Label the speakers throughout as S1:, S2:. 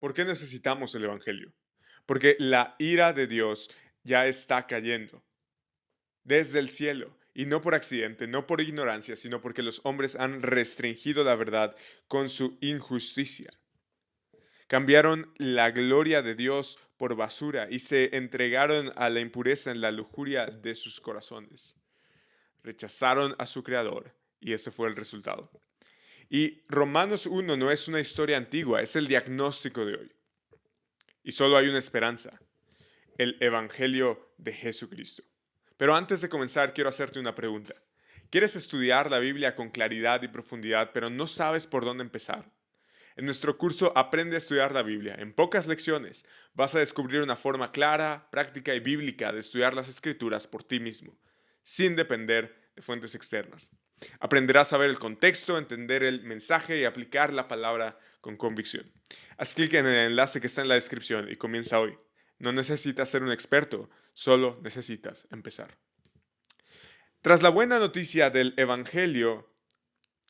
S1: ¿Por qué necesitamos el Evangelio? Porque la ira de Dios ya está cayendo desde el cielo, y no por accidente, no por ignorancia, sino porque los hombres han restringido la verdad con su injusticia. Cambiaron la gloria de Dios por basura y se entregaron a la impureza en la lujuria de sus corazones. Rechazaron a su Creador y ese fue el resultado. Y Romanos 1 no es una historia antigua, es el diagnóstico de hoy. Y solo hay una esperanza, el Evangelio de Jesucristo. Pero antes de comenzar, quiero hacerte una pregunta. ¿Quieres estudiar la Biblia con claridad y profundidad, pero no sabes por dónde empezar? En nuestro curso Aprende a estudiar la Biblia, en pocas lecciones, vas a descubrir una forma clara, práctica y bíblica de estudiar las Escrituras por ti mismo, sin depender de fuentes externas. Aprenderás a ver el contexto, entender el mensaje y aplicar la palabra con convicción. Haz clic en el enlace que está en la descripción y comienza hoy. No necesitas ser un experto, solo necesitas empezar. Tras la buena noticia del Evangelio,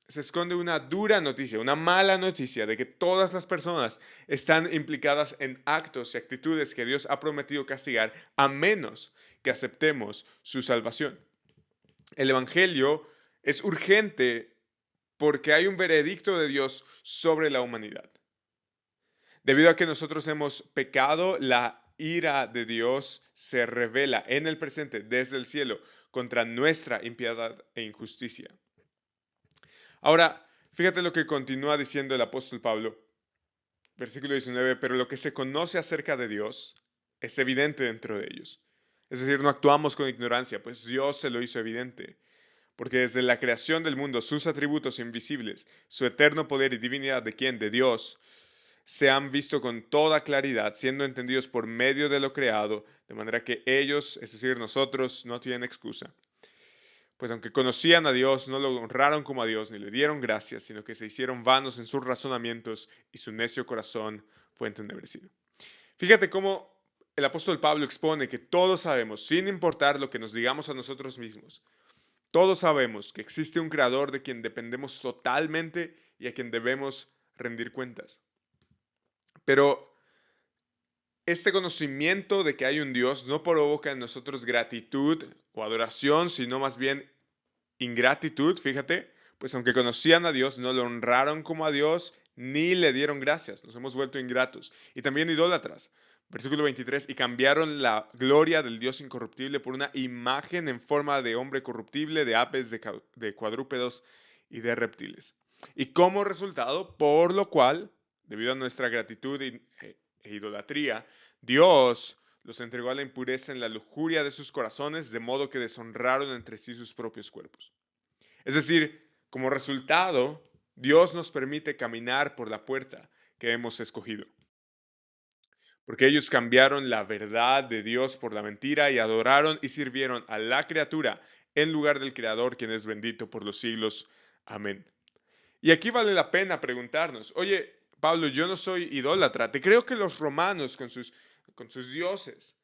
S1: se esconde una dura noticia, una mala noticia de que todas las personas están implicadas en actos y actitudes que Dios ha prometido castigar a menos que aceptemos su salvación. El Evangelio es urgente porque hay un veredicto de Dios sobre la humanidad. Debido a que nosotros hemos pecado, la ira de Dios se revela en el presente desde el cielo contra nuestra impiedad e injusticia. Ahora, fíjate lo que continúa diciendo el apóstol Pablo, versículo 19, pero lo que se conoce acerca de Dios es evidente dentro de ellos. Es decir, no actuamos con ignorancia, pues Dios se lo hizo evidente. Porque desde la creación del mundo, sus atributos invisibles, su eterno poder y divinidad de quien, de Dios, se han visto con toda claridad, siendo entendidos por medio de lo creado, de manera que ellos, es decir, nosotros, no tienen excusa. Pues aunque conocían a Dios, no lo honraron como a Dios, ni le dieron gracias, sino que se hicieron vanos en sus razonamientos y su necio corazón fue entenebrecido. Fíjate cómo el apóstol Pablo expone que todos sabemos, sin importar lo que nos digamos a nosotros mismos, todos sabemos que existe un creador de quien dependemos totalmente y a quien debemos rendir cuentas. Pero este conocimiento de que hay un Dios no provoca en nosotros gratitud o adoración, sino más bien ingratitud, fíjate, pues aunque conocían a Dios, no lo honraron como a Dios, ni le dieron gracias, nos hemos vuelto ingratos. Y también idólatras. Versículo 23, y cambiaron la gloria del Dios incorruptible por una imagen en forma de hombre corruptible, de aves, de cuadrúpedos y de reptiles. Y como resultado, por lo cual, debido a nuestra gratitud e idolatría, Dios los entregó a la impureza en la lujuria de sus corazones, de modo que deshonraron entre sí sus propios cuerpos. Es decir, como resultado, Dios nos permite caminar por la puerta que hemos escogido. Porque ellos cambiaron la verdad de Dios por la mentira y adoraron y sirvieron a la criatura en lugar del Creador, quien es bendito por los siglos. Amén. Y aquí vale la pena preguntarnos, oye, Pablo, yo no soy idólatra. Te creo que los romanos con sus dioses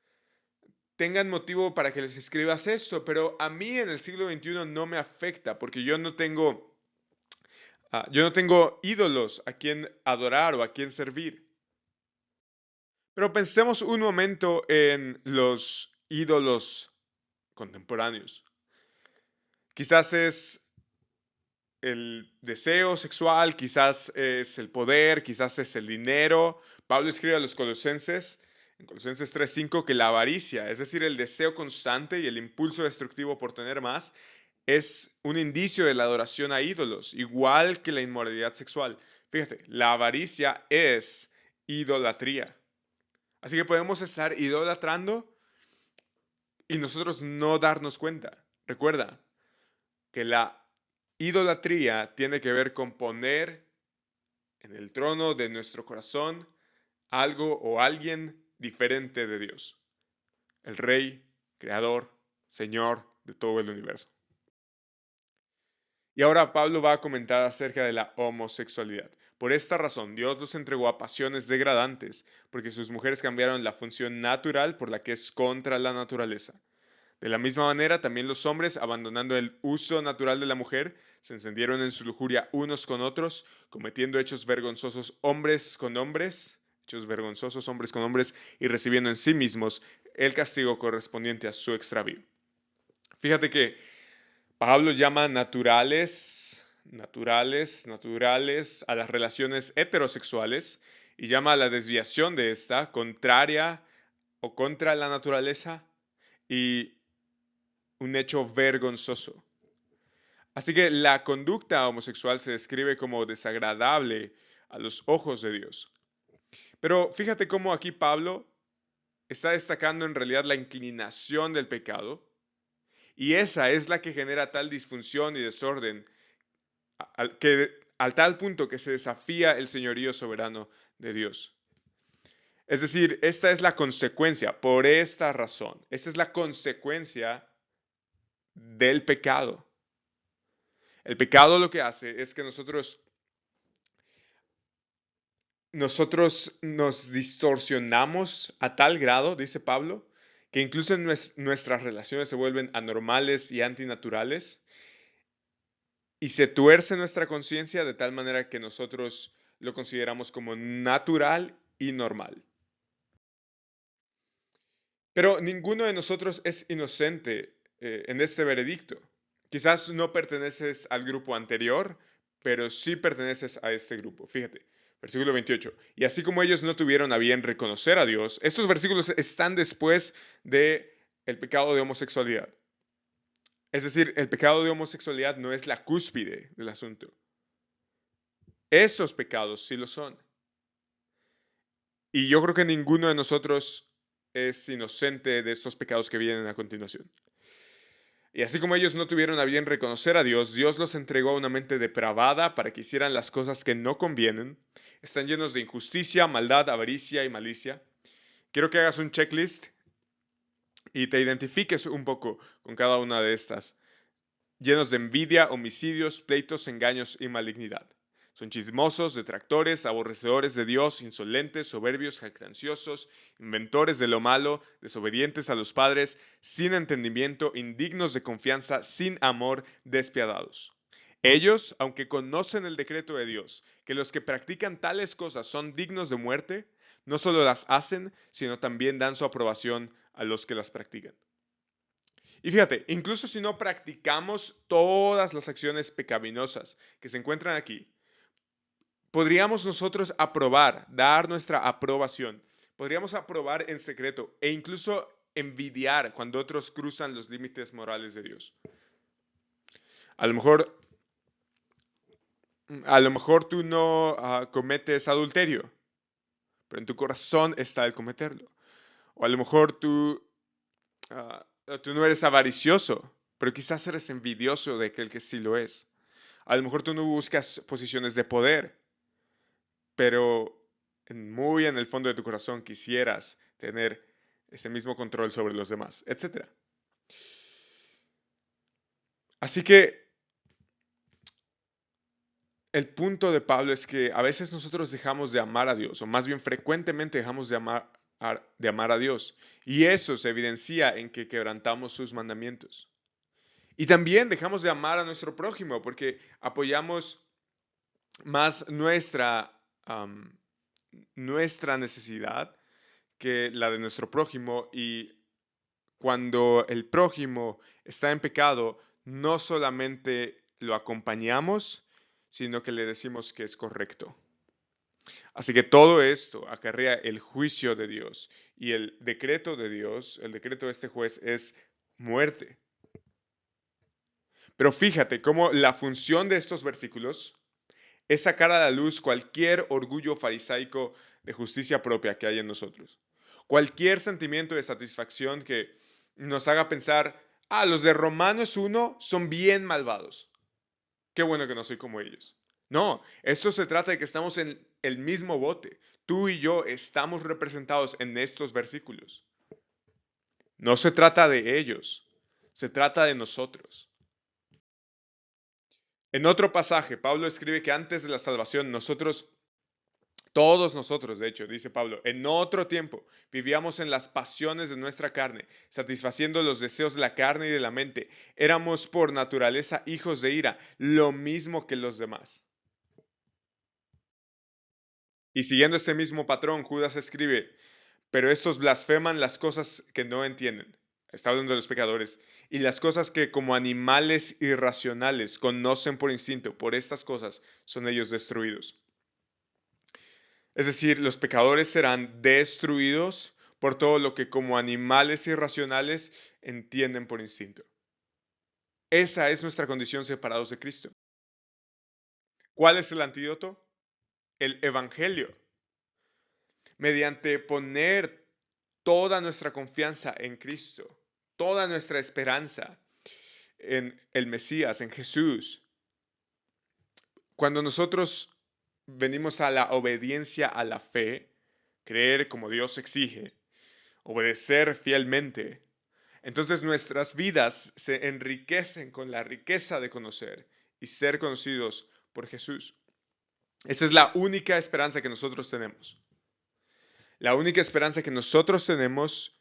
S1: tengan motivo para que les escribas esto, pero a mí en el siglo XXI no me afecta porque yo no tengo ídolos a quien adorar o a quien servir. Pero pensemos un momento en los ídolos contemporáneos. Quizás es el deseo sexual, quizás es el poder, quizás es el dinero. Pablo escribe a los Colosenses, en Colosenses 3:5, que la avaricia, es decir, el deseo constante y el impulso destructivo por tener más, es un indicio de la adoración a ídolos, igual que la inmoralidad sexual. Fíjate, la avaricia es idolatría. Así que podemos estar idolatrando y nosotros no darnos cuenta. Recuerda que la idolatría tiene que ver con poner en el trono de nuestro corazón algo o alguien diferente de Dios, el Rey, Creador, Señor de todo el universo. Y ahora Pablo va a comentar acerca de la homosexualidad. Por esta razón, Dios los entregó a pasiones degradantes, porque sus mujeres cambiaron la función natural por la que es contra la naturaleza. De la misma manera, también los hombres, abandonando el uso natural de la mujer, se encendieron en su lujuria unos con otros, cometiendo hechos vergonzosos hombres con hombres, hechos vergonzosos hombres con hombres y recibiendo en sí mismos el castigo correspondiente a su extravío. Fíjate que Pablo llama naturales a las relaciones heterosexuales y llama a la desviación de esta contraria o contra la naturaleza y un hecho vergonzoso. Así que la conducta homosexual se describe como desagradable a los ojos de Dios. Pero fíjate cómo aquí Pablo está destacando en realidad la inclinación del pecado, y esa es la que genera tal disfunción y desorden al tal punto que se desafía el señorío soberano de Dios. Es decir, esta es la consecuencia, por esta razón, esta es la consecuencia del pecado. El pecado lo que hace es que nosotros nos distorsionamos a tal grado, dice Pablo, que incluso nuestras relaciones se vuelven anormales y antinaturales y se tuerce nuestra conciencia de tal manera que nosotros lo consideramos como natural y normal. Pero ninguno de nosotros es inocente en este veredicto. Quizás no perteneces al grupo anterior, pero sí perteneces a este grupo. Fíjate, versículo 28. Y así como ellos no tuvieron a bien reconocer a Dios, estos versículos están después de el pecado de homosexualidad. Es decir, el pecado de homosexualidad no es la cúspide del asunto. Estos pecados sí lo son. Y yo creo que ninguno de nosotros es inocente de estos pecados que vienen a continuación. Y así como ellos no tuvieron a bien reconocer a Dios, Dios los entregó a una mente depravada para que hicieran las cosas que no convienen. Están llenos de injusticia, maldad, avaricia y malicia. Quiero que hagas un checklist y te identifiques un poco con cada una de estas. Llenos de envidia, homicidios, pleitos, engaños y malignidad. Son chismosos, detractores, aborrecedores de Dios, insolentes, soberbios, jactanciosos, inventores de lo malo, desobedientes a los padres, sin entendimiento, indignos de confianza, sin amor, despiadados. Ellos, aunque conocen el decreto de Dios, que los que practican tales cosas son dignos de muerte, no solo las hacen, sino también dan su aprobación a los que las practican. Y fíjate, incluso si no practicamos todas las acciones pecaminosas que se encuentran aquí, podríamos nosotros aprobar, dar nuestra aprobación. Podríamos aprobar en secreto e incluso envidiar cuando otros cruzan los límites morales de Dios. A lo mejor, a lo mejor tú no cometes adulterio, pero en tu corazón está el cometerlo. O a lo mejor uh, tú no eres avaricioso, pero quizás eres envidioso de aquel que sí lo es. A lo mejor tú no buscas posiciones de poder, pero muy en el fondo de tu corazón quisieras tener ese mismo control sobre los demás, etcétera. Así que el punto de Pablo es que a veces nosotros dejamos de amar a Dios, o más bien frecuentemente dejamos de amar a Dios, y eso se evidencia en que quebrantamos sus mandamientos. Y también dejamos de amar a nuestro prójimo porque apoyamos más nuestra necesidad que la de nuestro prójimo, y cuando el prójimo está en pecado, no solamente lo acompañamos, sino que le decimos que es correcto. Así que todo esto acarrea el juicio de Dios, y el decreto de Dios, el decreto de este juez es muerte. Pero fíjate cómo la función de estos versículos es sacar a la luz cualquier orgullo farisaico de justicia propia que hay en nosotros. Cualquier sentimiento de satisfacción que nos haga pensar, los de Romanos 1 son bien malvados. Qué bueno que no soy como ellos. No, esto se trata de que estamos en el mismo bote. Tú y yo estamos representados en estos versículos. No se trata de ellos, se trata de nosotros. En otro pasaje, Pablo escribe que antes de la salvación todos nosotros, de hecho, dice Pablo, en otro tiempo vivíamos en las pasiones de nuestra carne, satisfaciendo los deseos de la carne y de la mente. Éramos por naturaleza hijos de ira, lo mismo que los demás. Y siguiendo este mismo patrón, Judas escribe, pero estos blasfeman las cosas que no entienden. Está hablando de los pecadores. Y las cosas que como animales irracionales conocen por instinto, por estas cosas son ellos destruidos. Es decir, los pecadores serán destruidos por todo lo que como animales irracionales entienden por instinto. Esa es nuestra condición separados de Cristo. ¿Cuál es el antídoto? El Evangelio. Mediante poner toda nuestra confianza en Cristo, toda nuestra esperanza en el Mesías, en Jesús. Cuando nosotros venimos a la obediencia a la fe, creer como Dios exige, obedecer fielmente, entonces nuestras vidas se enriquecen con la riqueza de conocer y ser conocidos por Jesús. Esa es la única esperanza que nosotros tenemos. La única esperanza que nosotros tenemos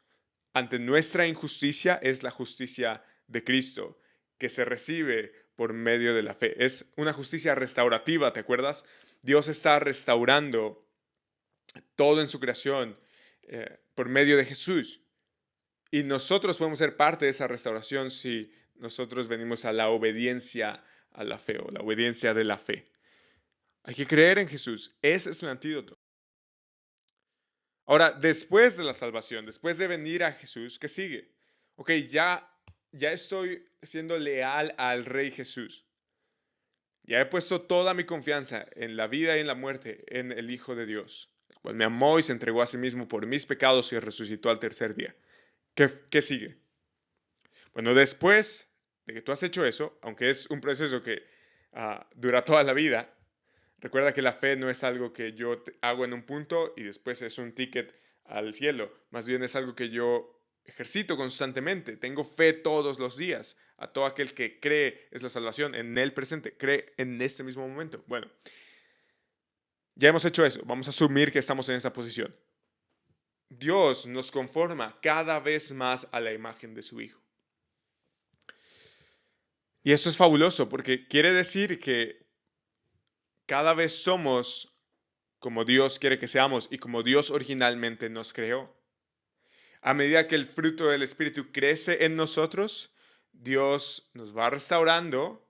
S1: ante nuestra injusticia es la justicia de Cristo, que se recibe por medio de la fe. Es una justicia restaurativa, ¿te acuerdas? Dios está restaurando todo en su creación por medio de Jesús. Y nosotros podemos ser parte de esa restauración si nosotros venimos a la obediencia a la fe o la obediencia de la fe. Hay que creer en Jesús. Ese es el antídoto. Ahora, después de la salvación, después de venir a Jesús, ¿qué sigue? Ok, ya estoy siendo leal al Rey Jesús. Ya he puesto toda mi confianza en la vida y en la muerte en el Hijo de Dios, el cual me amó y se entregó a sí mismo por mis pecados y resucitó al tercer día. ¿Qué sigue? Bueno, después de que tú has hecho eso, aunque es un proceso que dura toda la vida, recuerda que la fe no es algo que yo hago en un punto y después es un ticket al cielo. Más bien es algo que yo ejercito constantemente. Tengo fe todos los días. A todo aquel que cree es la salvación en el presente, cree en este mismo momento. Bueno, ya hemos hecho eso. Vamos a asumir que estamos en esa posición. Dios nos conforma cada vez más a la imagen de su Hijo. Y esto es fabuloso porque quiere decir que cada vez somos como Dios quiere que seamos y como Dios originalmente nos creó. A medida que el fruto del Espíritu crece en nosotros, Dios nos va restaurando,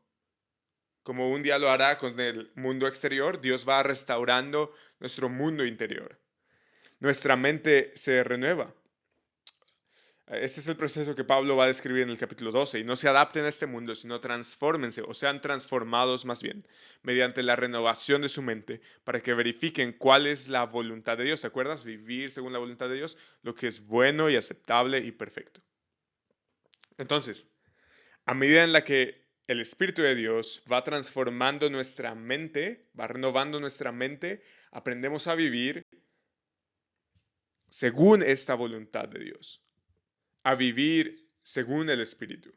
S1: como un día lo hará con el mundo exterior, Dios va restaurando nuestro mundo interior. Nuestra mente se renueva. Este es el proceso que Pablo va a describir en el capítulo 12. Y no se adapten a este mundo, sino transfórmense, o sean transformados más bien, mediante la renovación de su mente, para que verifiquen cuál es la voluntad de Dios. ¿Te acuerdas? Vivir según la voluntad de Dios, lo que es bueno y aceptable y perfecto. Entonces, a medida en la que el Espíritu de Dios va transformando nuestra mente, va renovando nuestra mente, aprendemos a vivir según esta voluntad de Dios, a vivir según el Espíritu.